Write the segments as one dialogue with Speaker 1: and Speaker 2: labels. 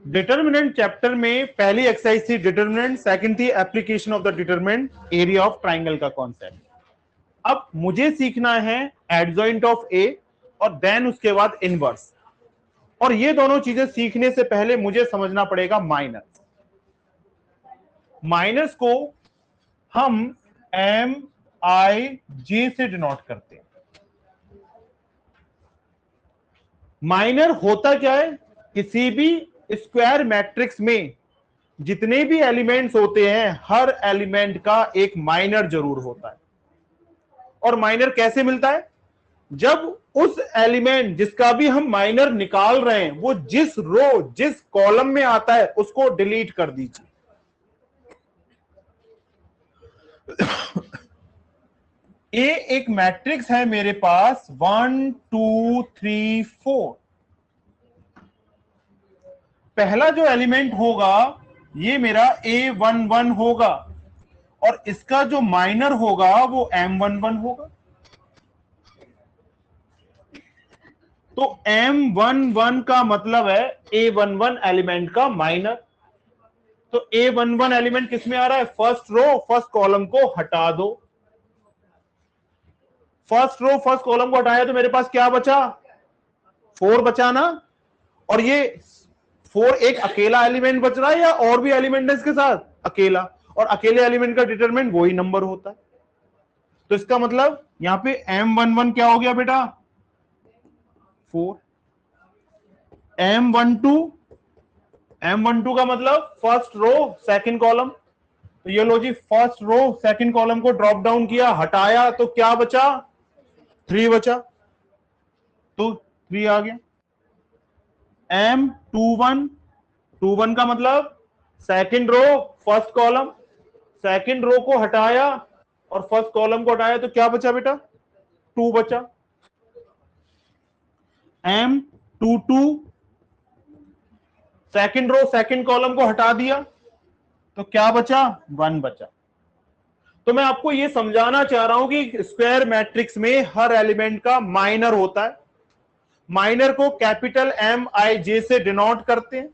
Speaker 1: Determinant chapter में पहली exercise थी डिटर्मिनेंट, सेकंड थी application of the determinant, area of triangle का कॉन्सेप्ट। अब मुझे सीखना है एडजॉइंट ऑफ ए और देन उसके बाद इनवर्स, और ये दोनों चीजें सीखने से पहले मुझे समझना पड़ेगा माइनस। माइनस को हम एम आई जे से डिनोट करते हैं। माइनर होता क्या है, किसी भी स्क्वायर मैट्रिक्स में जितने भी एलिमेंट्स होते हैं हर एलिमेंट का एक माइनर जरूर होता है। और माइनर कैसे मिलता है, जब उस एलिमेंट जिसका भी हम माइनर निकाल रहे हैं वो जिस रो जिस कॉलम में आता है उसको डिलीट कर दीजिए। ए एक मैट्रिक्स है मेरे पास 1 2 3 4। पहला जो एलिमेंट होगा ये मेरा A11 होगा और इसका जो माइनर होगा वो M11 होगा। तो M11 का मतलब है A11 एलिमेंट का माइनर। तो A11 एलिमेंट किस में आ रहा है, फर्स्ट रो फर्स्ट कॉलम को हटा दो। फर्स्ट रो फर्स्ट कॉलम को हटाया तो मेरे पास क्या बचा, 4 बचा ना। और ये 4 एक अकेला एलिमेंट बच रहा है या और भी एलिमेंट है इसके साथ, अकेला, और अकेले एलिमेंट का डिटरमिनेंट वही नंबर होता है। तो इसका मतलब यहां पे M11 क्या हो गया बेटा, 4। M12 का मतलब फर्स्ट रो सेकंड कॉलम। तो ये लो जी, फर्स्ट रो सेकंड कॉलम को ड्रॉप डाउन किया, हटाया तो क्या बचा, 3 बचा। तो 3 आ गया। M21 का मतलब second row first column, second row को हटाया और फर्स्ट कॉलम को हटाया तो क्या बचा बेटा, 2 बचा। M22 second row second column को हटा दिया तो क्या बचा, 1 बचा। तो मैं आपको यह समझाना चाह रहा हूं कि स्क्वायर मैट्रिक्स में हर एलिमेंट का माइनर होता है। माइनर को कैपिटल MIJ से डिनोट करते हैं।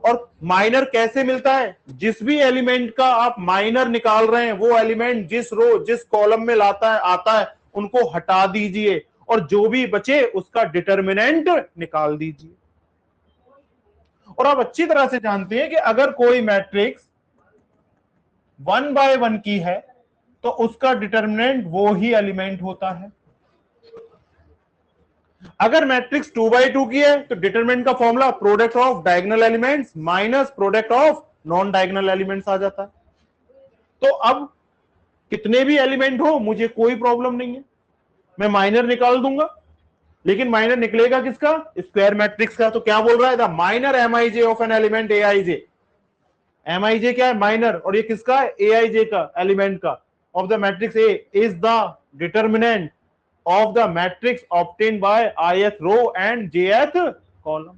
Speaker 1: और माइनर कैसे मिलता है, जिस भी एलिमेंट का आप माइनर निकाल रहे हैं वो एलिमेंट जिस रो जिस कॉलम में लाता है आता है उनको हटा दीजिए और जो भी बचे उसका डिटर्मिनेंट निकाल दीजिए। और आप अच्छी तरह से जानते हैं कि अगर कोई मैट्रिक्स 1 बाय 1 की है तो उसका डिटर्मिनेंट वो ही एलिमेंट होता है। अगर मैट्रिक्स 2 बाय 2 की है तो डिटरमिनेंट का formula product of diagonal elements minus product of non diagonal elements आ जाता है। तो अब कितने भी एलिमेंट हो मुझे कोई प्रॉब्लम नहीं है, मैं माइनर निकाल दूंगा। लेकिन माइनर निकलेगा किसका, स्क्वायर मैट्रिक्स का। तो क्या बोल रहा है, the minor MIJ of an element AIJ। MIJ क्या है, माइनर, और ये किसका है, AIJ का, एलिमेंट का, of the matrix A is the determinant of the matrix obtained by ith row and jth column।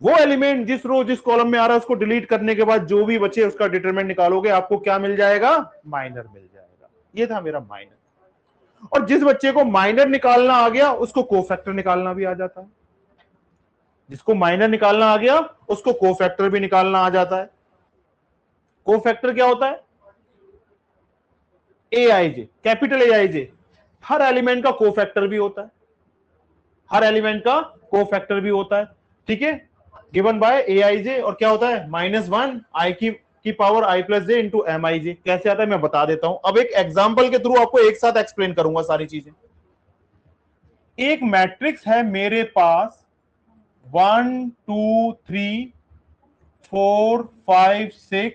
Speaker 1: वो एलिमेंट जिस रो जिस कॉलम में आ रहा है उसको डिलीट करने के बाद जो भी बचे उसका डिटरमिनेंट निकालोगे, आपको क्या मिल जाएगा, माइनर मिल जाएगा। ये था मेरा माइनर। और जिस बच्चे को माइनर निकालना आ गया उसको कोफैक्टर निकालना भी आ जाता है। जिसको माइनर निकालना आ गया उसको कोफैक्टर भी निकालना आ जाता है। कोफैक्टर क्या होता है, AIJ, कैपिटल AIJ हर एलिमेंट का कोफैक्टर भी होता है, हर एलिमेंट का कोफैक्टर भी होता है। ठीक है, गिवन बाय AIJ, और क्या होता है, -1 I की power I plus J into MIJ। कैसे आता है मैं बता देता हूं, अब एक एग्जांपल के थ्रू आपको एक साथ एक्सप्लेन करूंगा सारी चीजें। एक मैट्रिक्स है मेरे पास 1 2 3 4 5 6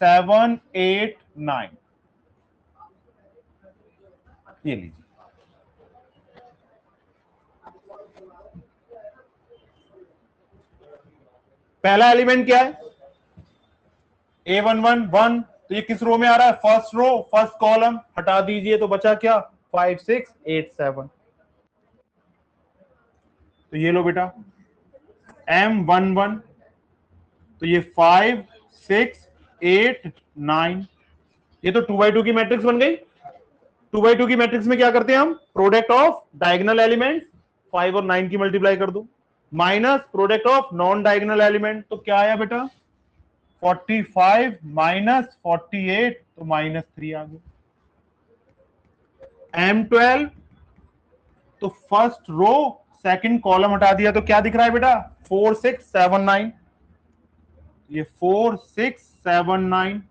Speaker 1: 7 8 9। ये लीजिए, पहला एलिमेंट क्या है, A11 1। तो ये किस रो में आ रहा है, फर्स्ट रो फर्स्ट कॉलम, हटा दीजिए तो बचा क्या, 5 6 8 7। तो ये लो बेटा M11, तो ये 5 6 8 9। ये तो 2 बाई 2 की मैट्रिक्स बन गई। 2 बाई 2 की मैट्रिक्स में क्या करते हैं हम, प्रोडक्ट ऑफ डायगोनल एलिमेंट 5 और 9 की मल्टीप्लाई कर दो। Minus product of non diagonal element, तो क्या आया बेटा 45 माइनस 48 तो -3 आ गया। M12 तो फर्स्ट रो सेकंड कॉलम हटा दिया तो क्या दिख रहा है बेटा 4 6 7 9, ये 4 6 7 9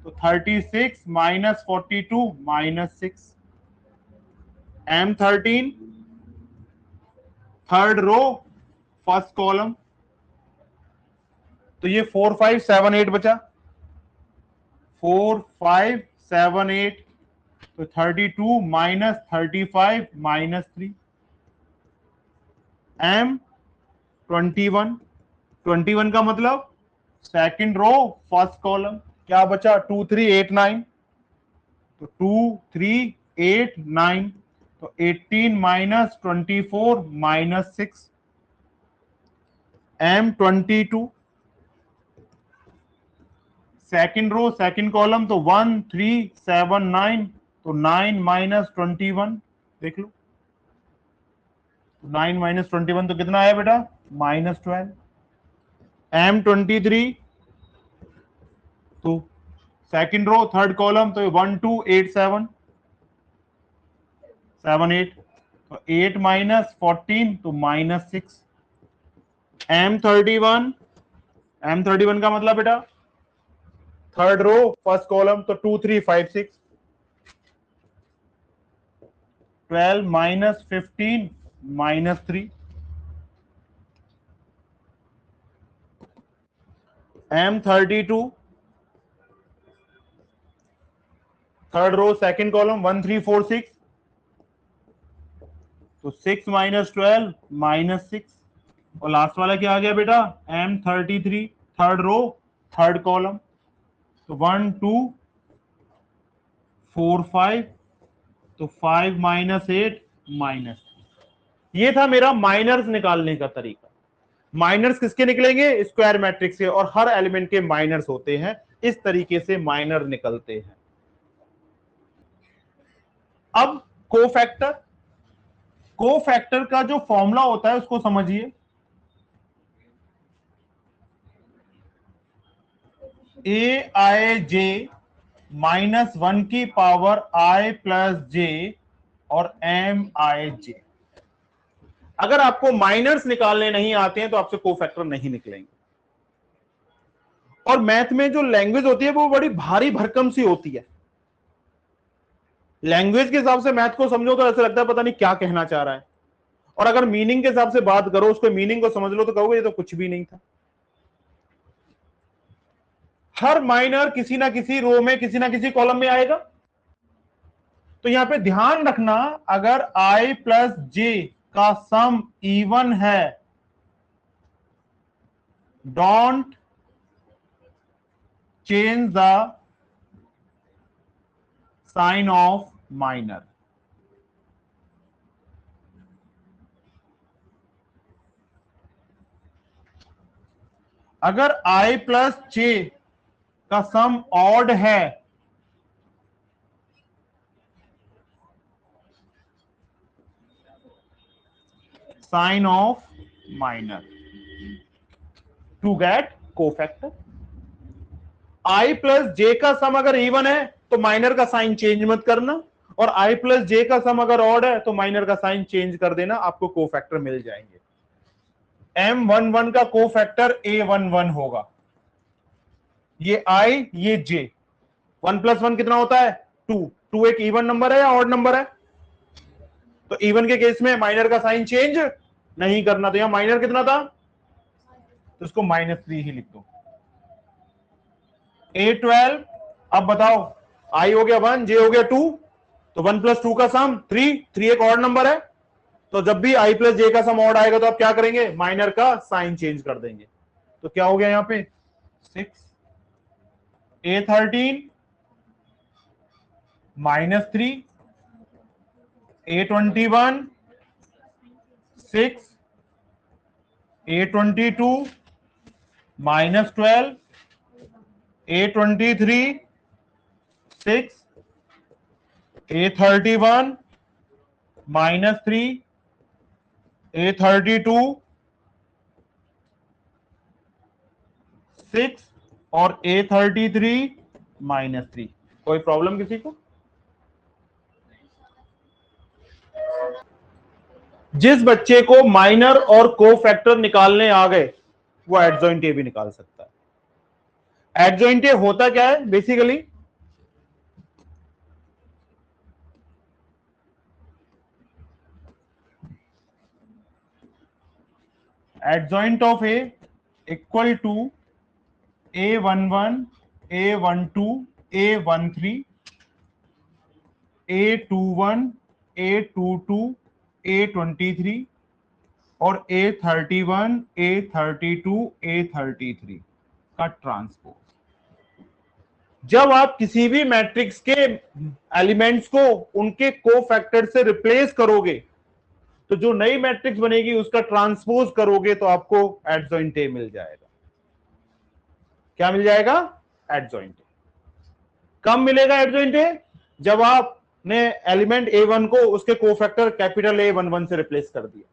Speaker 1: तो 36 minus 42 -6। M13 third row first column तो ये 4 5 7 8 बचा, 4 5 7 8 तो 32 माइनस 35 -3। M21 21 का मतलब सेकंड रो फर्स्ट कॉलम, क्या बचा 2 3 8 9 तो 2 3 8 9 तो 18 minus 24 -6। M22 second row second column तो 1 3 7 9 तो 9 माइनस 21, देख लो 9 माइनस 21 तो कितना आया बेटा -12। M23 तो सेकंड रो थर्ड कॉलम तो 1 2 8 7 7 8 तो 8 माइनस 14 तो -6। M31 का मतलब बेटा थर्ड रो फर्स्ट कॉलम तो 2 3 5 6 12 minus 15 -3। M32 third row second column 1 3 4 6 तो 6 माइनस 12 -6 और लास्ट वाला क्या आ गया बेटा M33 third row third column तो 1 2 4 5 तो 5 माइनस 8 -3। ये था मेरा माइनर्स निकालने का तरीका। माइनर्स किसके निकलेंगे स्क्वायर मैट्रिक्स से, और हर एलिमेंट के माइनर्स होते हैं, इस तरीके से माइनर निकलते हैं। अब कोफैक्टर, कोफैक्टर का जो फॉर्मूला होता है उसको समझिए। AIJ -1 की पावर I प्लस J और MIJ। अगर आपको माइनर्स निकालने नहीं आते हैं तो आपसे कोफैक्टर नहीं निकलेंगे। और मैथ में जो लैंग्वेज होती है वो बड़ी भारी भरकम सी होती है। लैंग्वेज के हिसाब से मैथ को समझो तो ऐसा लगता है पता नहीं क्या कहना चाह रहा है, और अगर मीनिंग के हिसाब से बात करो, उसके मीनिंग को समझ लो तो कहोगे ये तो कुछ भी नहीं था। हर माइनर किसी ना किसी रो में किसी ना किसी कॉलम में आएगा। तो यहां पे ध्यान रखना, अगर I प्लस J का सम इवन है, don't change the sign of minor. अगर I प्लस J का सम ऑड है, sign of minor to get cofactor. I plus J का सम अगर इवन है तो माइनर का साइन चेंज मत करना, और I प्लस J का सम अगर ऑड है तो माइनर का साइन चेंज कर देना, आपको कोफैक्टर मिल जाएंगे। M11 का कोफैक्टर A11 होगा, ये I ये J। 1 प्लस 1 कितना होता है 2। 2 एक इवन नंबर है या ऑड नंबर है, तो इवन के केस में माइनर का साइन चेंज नहीं करना। तो यहां माइनर कितना था तो इसको -3 ही लिख दो। A12 अब बताओ, I हो गया 1 J हो गया 2, तो 1 प्लस 2 का सम 3। 3 एक ऑड नंबर है, तो जब भी I प्लस J का सम ऑड आएगा तो आप क्या करेंगे माइनर का साइन चेंज कर देंगे। तो क्या हो गया यहां पे 6। A13 -3, A21 6, A22 -12, A23 6, A31 -3, A32 6 और A33 -3। कोई प्रॉब्लम किसी को? जिस बच्चे को माइनर और को फैक्टर निकालने आ गए वो एडजॉइंट ए भी निकाल सकता है। एडजॉइंट ए होता क्या है basically? Adjoint of A equal to A11, A12, A13, A21, A22, A23 और A31, A32, A33 का ट्रांसपोज। जब आप किसी भी मैट्रिक्स के एलिमेंट्स को उनके कोफैक्टर से रिप्लेस करोगे तो जो नई मैट्रिक्स बनेगी उसका ट्रांसपोज करोगे तो आपको एडजॉइंट ए मिल जाएगा। क्या मिल जाएगा? Adjoint A. कब मिलेगा एडजॉइंट ए? जब आपने एलिमेंट A1 को उसके कोफैक्टर कैपिटल A11 से रिप्लेस कर दिया,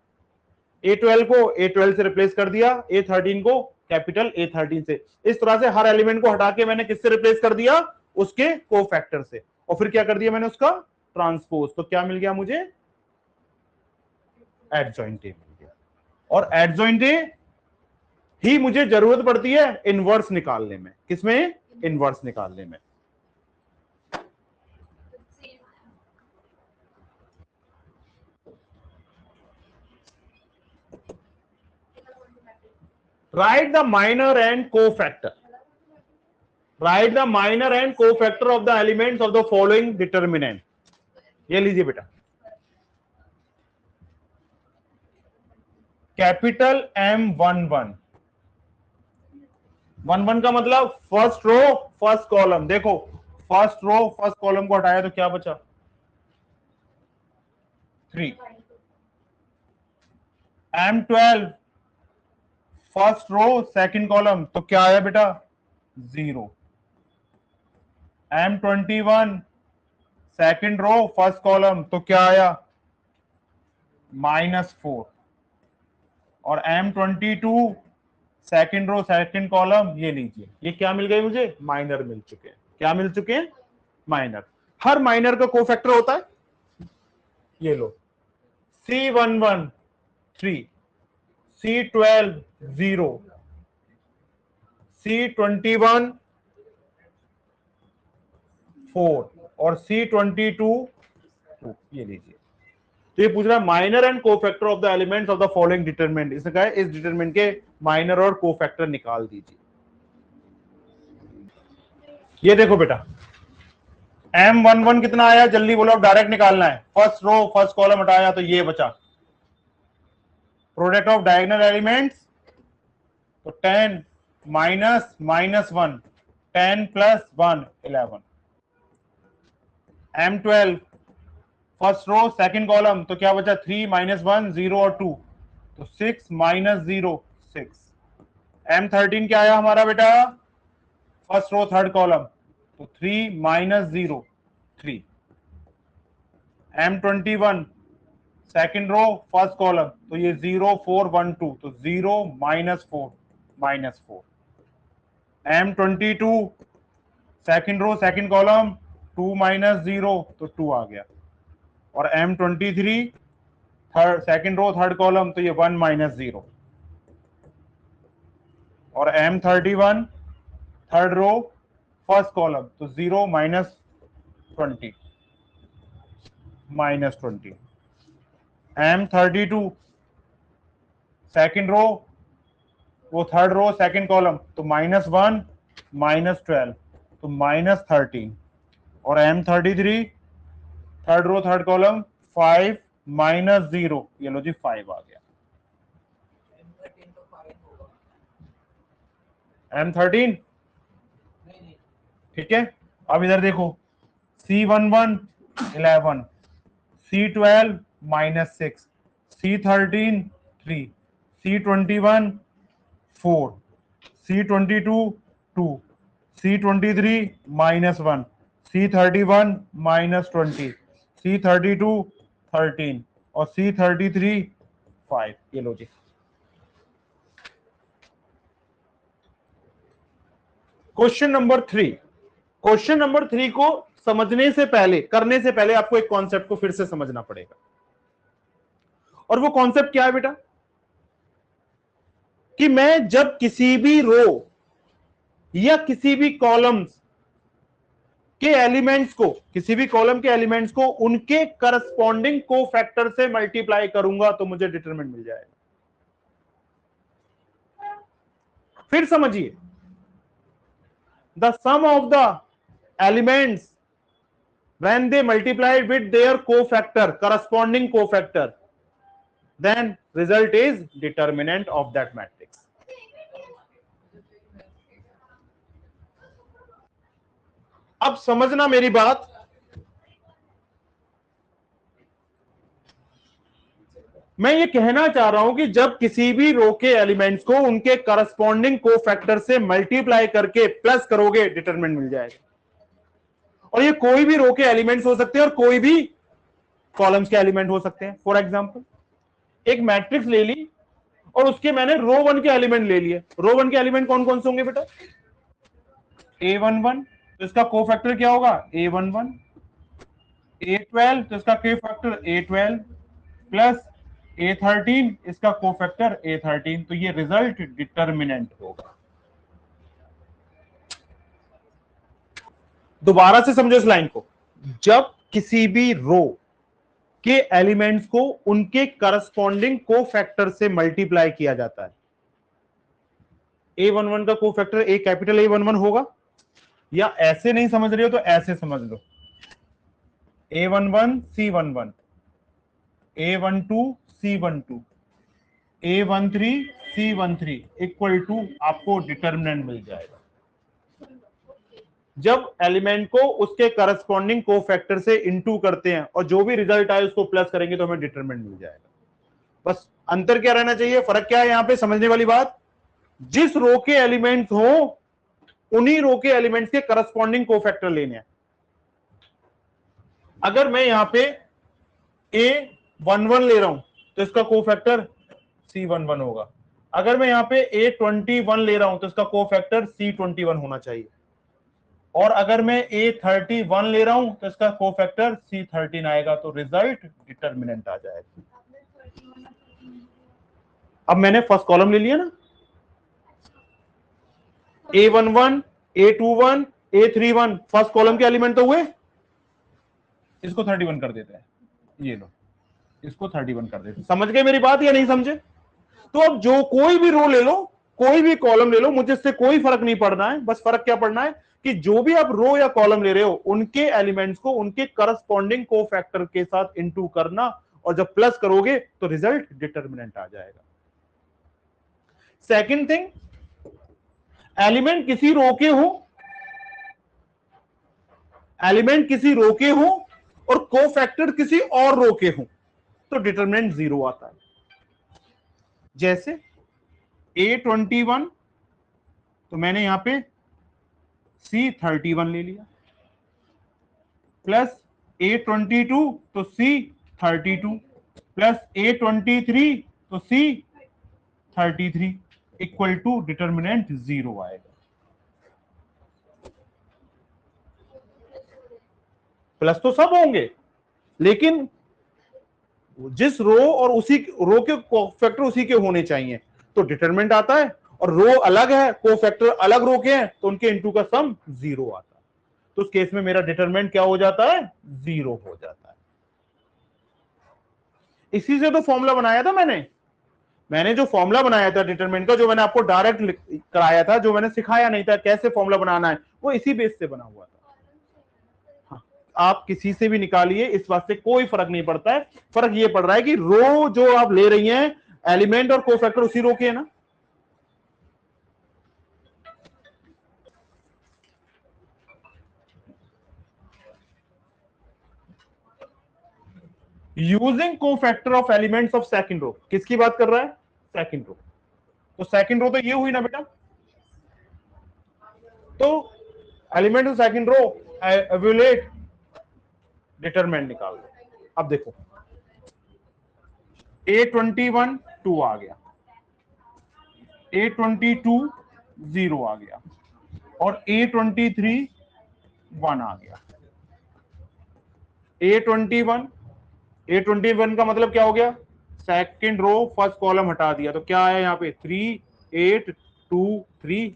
Speaker 1: A12 को A12 से रिप्लेस कर दिया, A13 को कैपिटल A13 से। इस तरह से हर एलिमेंट को हटा के मैंने किससे रिप्लेस कर दिया? उसके कोफैक्टर से। और फिर क्या कर दिया मैंने? उसका ट्रांसपोज। तो क्या मिल गया मुझे? एडजॉइंट ए मिल गया। और एडजॉइंट ए ही मुझे जरूरत पड़ती है इनवर्स निकालने में। किसमें? इनवर्स निकालने में। Write the minor and cofactor. Write the minor and cofactor of the elements of the following determinant. ये लीजिए बेटा, कैपिटल M11। 11 का मतलब फर्स्ट रो फर्स्ट कॉलम। देखो फर्स्ट रो फर्स्ट कॉलम को हटाया तो क्या बचा? 3। M12 first row second column तो क्या आया बेटा? 0। M21 second row first column तो क्या आया? -4। और M22 second row second column, ये लीजिए, ये क्या मिल गए मुझे? माइनर मिल चुके हैं। क्या मिल चुके हैं? माइनर। हर माइनर का कोफैक्टर होता है, ये लो, C11 3, C12 0, C21 4 और C22 2। ये लीजिए। तो ये पूछ रहा है minor and cofactor of the elements of the following determinant. इसने कहा है इस डिटरमिनेंट के माइनर और कोफैक्टर निकाल दीजिए। ये देखो बेटा, M11 कितना आया? जल्दी बोलो, डायरेक्ट निकालना है। फर्स्ट रो फर्स्ट कॉलम हटाया तो ये बचा। प्रोडक्ट ऑफ डायगोनल एलिमेंट्स तो 10 minus -1, 10 + 1 11। M12 first row second column तो क्या बचा? 3 - 1 0 और 2 तो 6 - 0 6। M13 क्या आया हमारा बेटा? फर्स्ट रो थर्ड कॉलम तो 3 - 0 3। M21 second row first column तो ये 0 4 1 2 तो 0 -4 -4। M22 second row second column 2 - 0 तो 2 आ गया। और M23 third second row third column तो ये 1 - 0। और M31 third row first column तो 0 - 20 -20। M32 सेकंड रो वो थर्ड रो सेकंड कॉलम तो -1 -12 तो -13। और M33 third row third column 5 - 0, ये लो जी 5 आ गया। M13 ठीक है। अब इधर देखो, C11 11, C12 -6, C13 3, C21 4, C22 2, C23 -1, C31 -20, C32 13 और C33 5। ये लो जी। क्वेश्चन नंबर 3, क्वेश्चन नंबर 3 को समझने से पहले, करने से पहले आपको एक कॉन्सेप्ट को फिर से समझना पड़ेगा। और वो कॉन्सेप्ट क्या है बेटा, कि मैं जब किसी भी रो या किसी भी कॉलम्स के एलिमेंट्स को, किसी भी कॉलम के एलिमेंट्स को उनके करस्पॉन्डिंग कोफैक्टर से मल्टीप्लाई करूंगा तो मुझे डिटरमिनेंट मिल जाएगा। फिर समझिए, the sum of the elements when they multiplied with their cofactor, corresponding cofactor, then result is determinant of that matrix. अब समझना मेरी बात, मैं ये कहना चाह रहा हूं कि जब किसी भी रो के एलिमेंट्स को उनके करस्पॉन्डिंग कोफैक्टर से मल्टीप्लाई करके प्लस करोगे, डिटरमिनेंट मिल जाएगा। और ये कोई भी रो के एलिमेंट्स हो सकते हैं और कोई भी कॉलम्स के एलिमेंट हो सकते हैं। फॉर एग्जांपल एक मैट्रिक्स ले ली और उसके मैंने रो 1 के एलिमेंट ले लिए। रो 1 के एलिमेंट कौन कौन से होंगे बेटा? A11, तो इसका कोफैक्टर क्या होगा? A11। A12, तो इसका कोफैक्टर A12 प्लस A13, इसका कोफैक्टर A13। तो ये रिजल्ट डिटरमिनेंट होगा। दोबारा से समझो इस लाइन को, जब किसी भी रो के एलिमेंट्स को उनके करस्पॉन्डिंग कोफैक्टर से मल्टीप्लाई किया जाता है, A11 का कोफैक्टर ए कैपिटल A11 होगा, या ऐसे नहीं समझ रहे हो तो ऐसे समझ लो, A11 C11, A12 C12, A13 C13 equal to आपको डिटरमिनेंट मिल जाएगा। जब एलिमेंट को उसके करस्पॉन्डिंग कोफैक्टर से इनटू करते हैं और जो भी रिजल्ट आए उसको प्लस करेंगे तो हमें डिटरमिनेंट मिल जाएगा। बस अंतर क्या रहना चाहिए, फर्क क्या है यहां पे समझने वाली बात, जिस रो के एलिमेंट्स हो उन्हीं रो के एलिमेंट्स के करस्पॉन्डिंग कोफैक्टर लेने हैं। अगर मैं यहां पे A11 ले रहा हूं तो इसका कोफैक्टर C11 होगा। अगर मैं यहां पे A21 ले रहा हूं तो इसका कोफैक्टर C21 होना चाहिए। और अगर मैं A31 ले रहा हूं तो इसका कोफैक्टर C13 आएगा। तो रिजल्ट डिटरमिनेंट आ जाएगा। अब मैंने फर्स्ट कॉलम ले लिया ना, A11, A21, A31 first column के एलिमेंट तो हुए, इसको 31 कर देते हैं। ये लो, इसको 31 कर देते हैं। समझ गए मेरी बात या नहीं समझे? तो अब जो कोई भी रो ले लो, कोई भी कॉलम ले लो, मुझे इससे कोई फर्क नहीं पड़ना है। बस फर्क क्या पड़ना है कि जो भी आप रो या कॉलम ले रहे हो उनके एलिमेंट्स को उनके करस्पॉन्डिंग कोफैक्टर के साथ इनटू करना, और जब प्लस करोगे तो रिजल्ट डिटरमिनेंट आ जाएगा। सेकंड थिंग, एलिमेंट किसी रो के हो, एलिमेंट किसी रो के हो और कोफैक्टर किसी और रो के हो तो डिटरमिनेंट 0 आता है। जैसे A21, तो मैंने यहां पे C31 ले लिया, प्लस A22 तो C32 प्लस A23 तो C33 इक्वल टू डिटरमिनेंट 0 आएगा। प्लस तो सब होंगे, लेकिन जिस रो और उसी रो के कोफैक्टर उसी के होने चाहिए तो डिटरमिनेंट आता है। और रो अलग है, कोफैक्टर अलग रो के हैं तो उनके इनटू का सम 0 आता है। तो उस केस में मेरा डिटरमिनेंट क्या हो जाता है? 0 हो जाता है। इसी से तो फॉर्मूला बनाया था मैंने जो फॉर्मूला बनाया था डिटरमिनेंट का, जो मैंने आपको डायरेक्ट कराया था, जो मैंने सिखाया नहीं था कैसे फॉर्मूला बनाना है, वो इसी बेस से बना हुआ था। आप किसी से भी निकालिए, इस बात से कोई फर्क नहीं पड़ता है। फर्क ये पड़ रहा है कि रो जो आप ले रही हैं, एलिमेंट और कोफैक्टर उसी रो के है ना। Using cofactor of elements of second row, किसकी बात कर रहा है? Second row. तो सेकंड रो तो ये हुई ना बेटा, तो element of second row evaluate determinant निकाल लो। अब देखो A21 2 आ गया, A22 0 आ गया, और A23 1 आ गया। A21 का मतलब क्या हो गया, सेकंड रो फर्स्ट कॉलम हटा दिया तो क्या है यहाँ पे 3 8 2 3,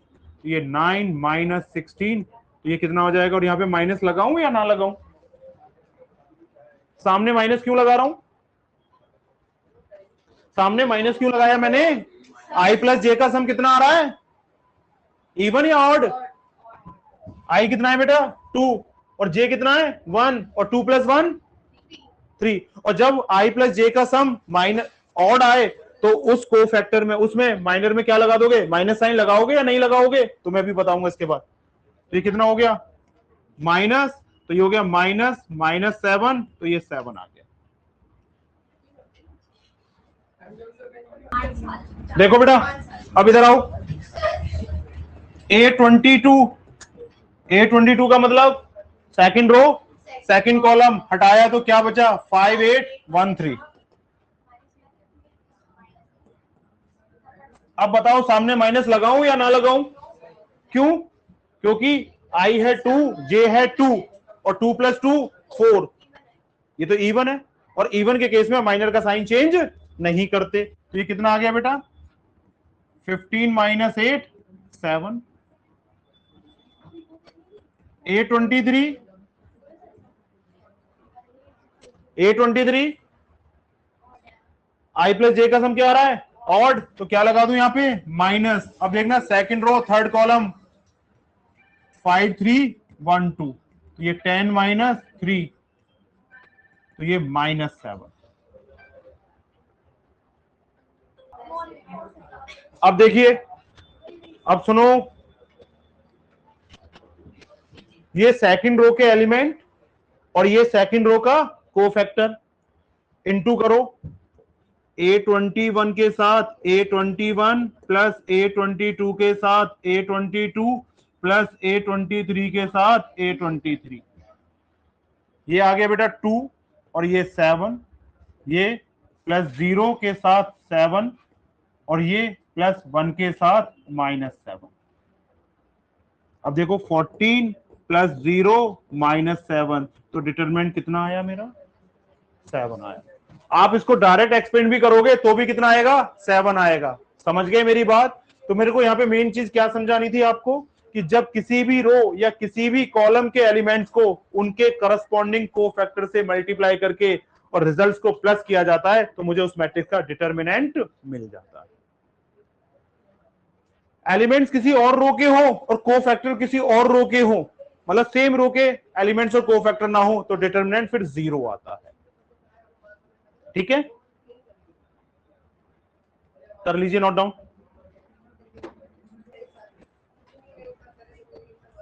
Speaker 1: ये 9 माइनस 16, तो ये कितना हो जाएगा, और यहाँ पे माइनस लगाऊं या ना लगाऊं, सामने माइनस क्यों लगा रहा हूं, सामने माइनस क्यों लगाया मैंने, आई प्लस जे का सम कितना आ रहा है, इवन या ऑड, आई कितना है बेटा 2 और जे कितना है 1 और 2 प्लस 1 3, और जब आई प्लस जे का सम माइनस ऑड आए तो उस को फैक्टर में उसमें माइनर में क्या लगा दोगे, माइनस साइन लगाओगे या नहीं लगाओगे, तो मैं भी बताऊंगा इसके बाद। तो ये कितना हो गया माइनस, तो ये हो गया माइनस माइनस 7, तो ये 7 आ गया। देखो बेटा अब इधर आओ, A22 का मतलब सेकंड रो सेकंड कॉलम हटाया तो क्या बचा 5 8 1 3। अब बताओ सामने माइनस लगाऊं या ना लगाऊं, क्यों, क्योंकि आई है 2 जे है 2 और 2 प्लस 2 4, ये तो इवन है और इवन के केस में माइनर का साइन चेंज नहीं करते, तो ये कितना आ गया बेटा 15 माइनस 8 7। A23 आई प्लस जे का सम क्या आ रहा है ऑड, तो क्या लगा दूं यहाँ पे माइनस, अब देखना सेकंड रो थर्ड कॉलम 5 3 1 2, तो ये 10 माइनस 3, तो ये माइनस 7। अब देखिए, अब सुनो, ये सेकंड रो के एलिमेंट और ये सेकंड रो का कोफैक्टर इनटू करो, A21 के साथ A21 प्लस A22 के साथ A22 प्लस A23 के साथ A23, ये आ गया बेटा 2 और ये 7, ये प्लस 0 के साथ 7 और ये प्लस 1 के साथ माइनस 7। अब देखो 14 प्लस 0 माइनस 7, तो डिटरमिनेंट कितना आया मेरा 7 आया। आप इसको डायरेक्ट एक्सपेंड भी करोगे तो भी कितना आएगा 7 आएगा। समझ गए मेरी बात। तो मेरे को यहाँ पे मेन चीज क्या समझानी थी आपको कि जब किसी भी रो या किसी भी कॉलम के एलिमेंट्स को उनके करस्पॉन्डिंग कोफैक्टर से मल्टीप्लाई करके और रिजल्ट्स को प्लस किया जाता है तो मुझे उस मैट्रिक्स का डिटरमिनेंट मिल जाता है। एलिमेंट्स किसी और रो के हो और कोफैक्टर किसी और रो के हो, मतलब सेम रो के एलिमेंट्स और कोफैक्टर ना हो, तो डिटरमिनेंट फिर 0 आता है। ठीक है, कर लीजिए note down.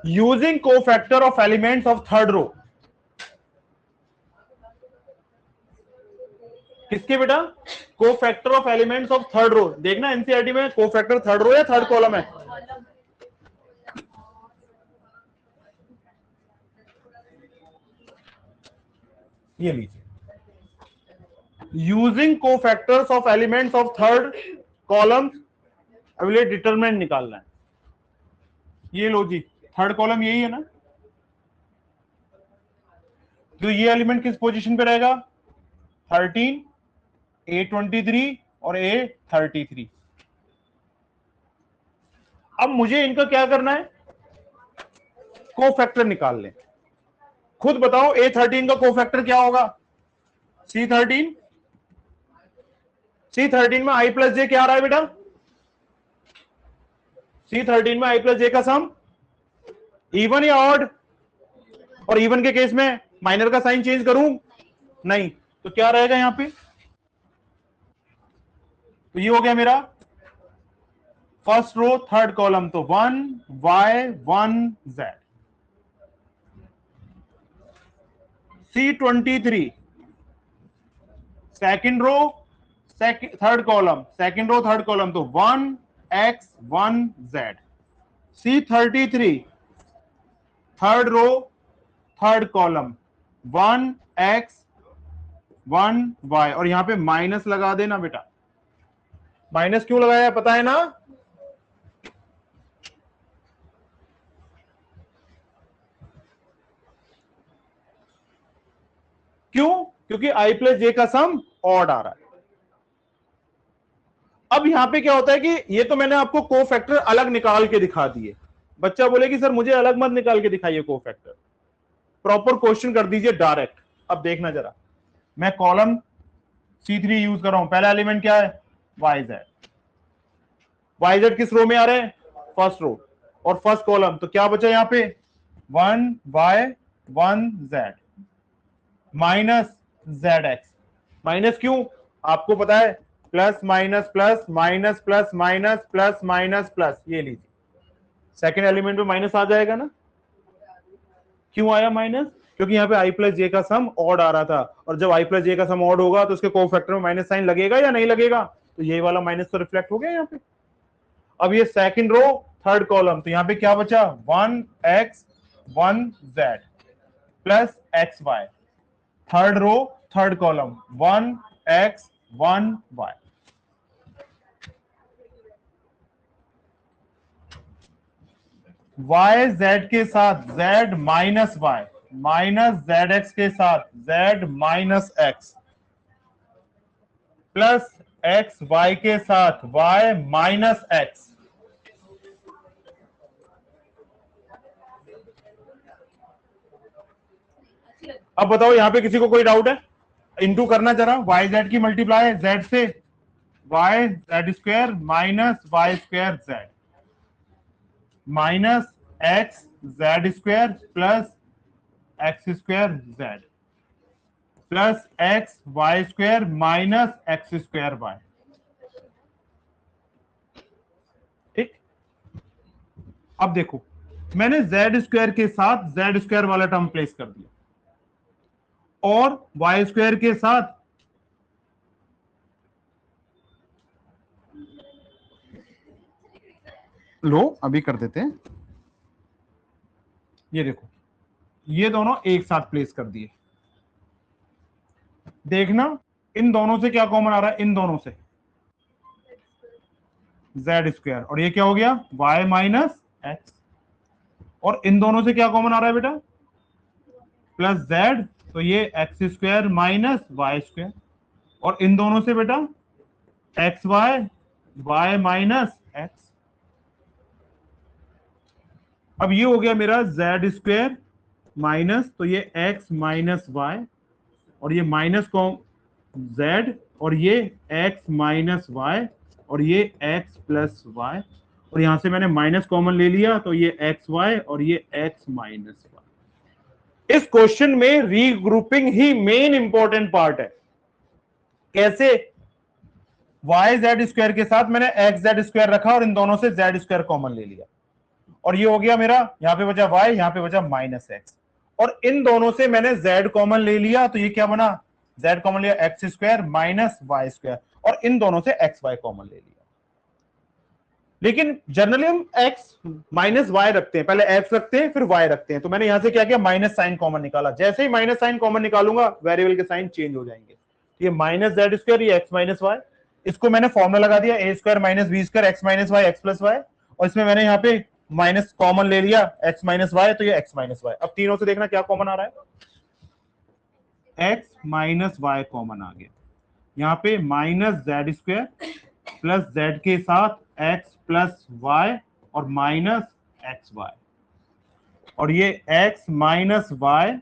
Speaker 1: Using cofactor of elements of third row, किसके बेटा cofactor of elements of third row. देखना एनसीईआरटी में कोफैक्टर थर्ड रो या थर्ड कॉलम है, ये लीजिए। Using cofactors of elements of third column, अब ये डिटरमिनेंट निकालना है। ये लो जी, थर्ड कॉलम यही है ना, तो ये एलिमेंट किस पोजीशन पे रहेगा 13 A23 और A33। अब मुझे इनका क्या करना है, कोफैक्टर निकाल लें। खुद बताओ A13 का कोफैक्टर क्या होगा C13। C13 में आई प्लस जे क्या आ रहा है बेटा, C13 में आई प्लस जे का सम इवन या ऑड, और इवन के केस में माइनर का साइन चेंज करूं नहीं, तो क्या रहेगा यहां पे, तो ये हो गया मेरा फर्स्ट रो थर्ड कॉलम, तो 1 Y 1 Z। C23 second row third column, second row third column, तो 1 X 1 Z। C33 third row third column 1 X 1 Y, और यहां पे माइनस लगा देना बेटा। माइनस क्यों लगाया पता है ना, क्यों? क्योंकि i प्लस j का सम ऑड आ रहा है। अब यहां पे क्या होता है कि ये तो मैंने आपको कोफैक्टर अलग निकाल के दिखा दिए। बच्चा बोले कि सर मुझे अलग मत निकाल के दिखाइए कोफैक्टर, प्रॉपर क्वेश्चन कर दीजिए डायरेक्ट। अब देखना जरा, मैं कॉलम C3 यूज कर रहा हूं। पहला एलिमेंट क्या है? YZ। YZ किस रो में आ रहे हैं? First row. और फर्स्ट कॉलम तो क्या बचा यहां पे? 1Y 1Z minus ZX। Minus क्यों? आपको पता है plus minus plus minus plus minus plus minus plus, ये लीजिए सेकेंड एलिमेंट में माइनस आ जाएगा ना। क्यों आया माइनस? क्योंकि यहाँ पे i प्लस जे का सम ऑड आ रहा था, और जब i प्लस जे का सम ऑड होगा तो उसके कोफैक्टर में माइनस साइन लगेगा या नहीं लगेगा? तो ये वाला माइनस तो रिफ्लेक्ट हो गया यहाँ पे। अब ये सेकंड रो थर्ड कॉलम, तो यहाँ पे क्या बचा? 1x 1z plus xy। Third row third column 1x 1y। y z के साथ z minus Y minus Z X के साथ z minus X plus X Y के साथ y माइनस एक्स। अब बताओ यहां पे किसी को कोई डाउट है? इनटू करना जरा, वाई जेड की मल्टीप्लाई जेड से, Y Z square minus Y square Z minus X Z square plus X square Z plus X Y square minus X square Y. ठीक। अब देखो, मैंने जेड स्क्वायर के साथ जेड स्क्वायर वाला term place कर दिया और वाई स्क्वायर के साथ लो अभी कर देते हैं। ये देखो, ये दोनों एक साथ प्लेस कर दिए। देखना इन दोनों से क्या कॉमन आ रहा है? इन दोनों से जेड स्क्वायर, और ये क्या हो गया? Y minus X. और इन दोनों से क्या कॉमन आ रहा है बेटा? प्लस जेड, तो ये X square minus Y square. और इन दोनों से बेटा X Y Y minus X. अब ये हो गया मेरा जेड स्क्वायर माइनस, तो ये एक्स माइनस वाई, और ये माइनस कॉम जेड, और ये एक्स माइनस वाई, और ये एक्स प्लस वाई, और यहां से मैंने माइनस कॉमन ले लिया, तो ये एक्स वाई और ये एक्स माइनस वाई। इस क्वेश्चन में रीग्रुपिंग ही मेन इंपॉर्टेंट पार्ट है। कैसे? वाई जेड स्क्वायर के साथ मैंने एक्स जेड स्क्वायर रखा और इन दोनों से जेड स्क्वायर कॉमन ले लिया, और ये हो गया मेरा, यहां पे बचा y, यहां पे बचा माइनस एक्स, और इन दोनों से मैंने z कॉमन ले लिया, तो ये क्या बना? z कॉमन लिया X square minus Y square, और इन दोनों से एक्स वाई कॉमन ले लिया। लेकिन जनरली हम x माइनस वाई रखते हैं, पहले x रखते हैं फिर y रखते हैं। तो मैंने यहां से क्या किया? माइनस साइन कॉमन निकाला। जैसे ही माइनस साइन कॉमन निकालूंगा वेरिएबल के साइन चेंज हो जाएंगे। ये माइनस जेड स्क्वायर, ये एक्स माइनस वाई, इसको मैंने फॉर्मूला लगा दिया A square minus B square X minus Y X plus Y, और इसमें मैंने यहाँ पे माइनस कॉमन ले लिया एक्स माइनस वाई, तो ये एक्स माइनस वाई। अब तीनों से देखना क्या कॉमन आ रहा है? एक्स माइनस वाई कॉमन आ गया। यहाँ पे minus Z square plus Z के साथ एक्स प्लस वाई और माइनस एक्स वाई, और ये एक्स माइनस वाई,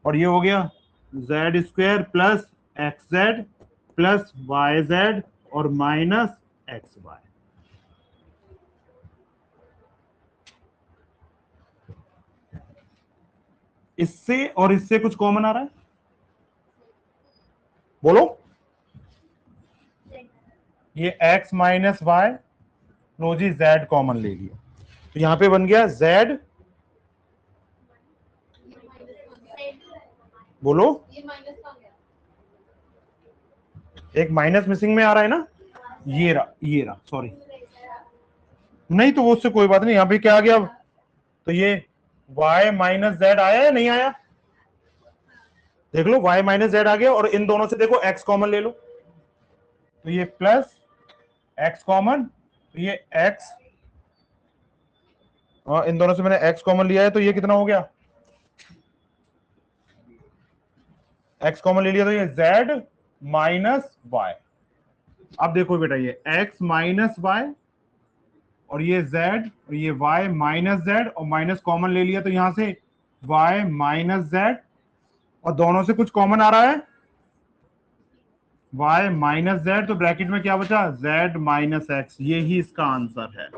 Speaker 1: और ये हो गया Z square plus X Z plus Y Z और माइनस एक्स वाई। इससे और इससे कुछ कॉमन आ रहा है? बोलो। ये x माइनस वाई, लो जी z कॉमन ले लिया, तो यहां पे बन गया z, बोलो। एक माइनस मिसिंग में आ रहा है ना, ये रहा सॉरी, नहीं तो वो उससे कोई बात नहीं। यहां पे क्या आ गया? तो ये y माइनस जेड आया या नहीं आया? देख लो y माइनस जेड आ गया, और इन दोनों से देखो x कॉमन ले लो, तो ये प्लस x कॉमन, तो ये x, और इन दोनों से मैंने x कॉमन लिया है, तो ये कितना हो गया? x कॉमन ले लिया तो ये z माइनस y। अब देखो बेटा ये x माइनस y और ये z और ये y माइनस z और माइनस कॉमन ले लिया तो यहां से y माइनस z और दोनों से कुछ कॉमन आ रहा है y माइनस z, तो ब्रैकेट में क्या बचा z माइनस x। ये ही इसका आंसर है।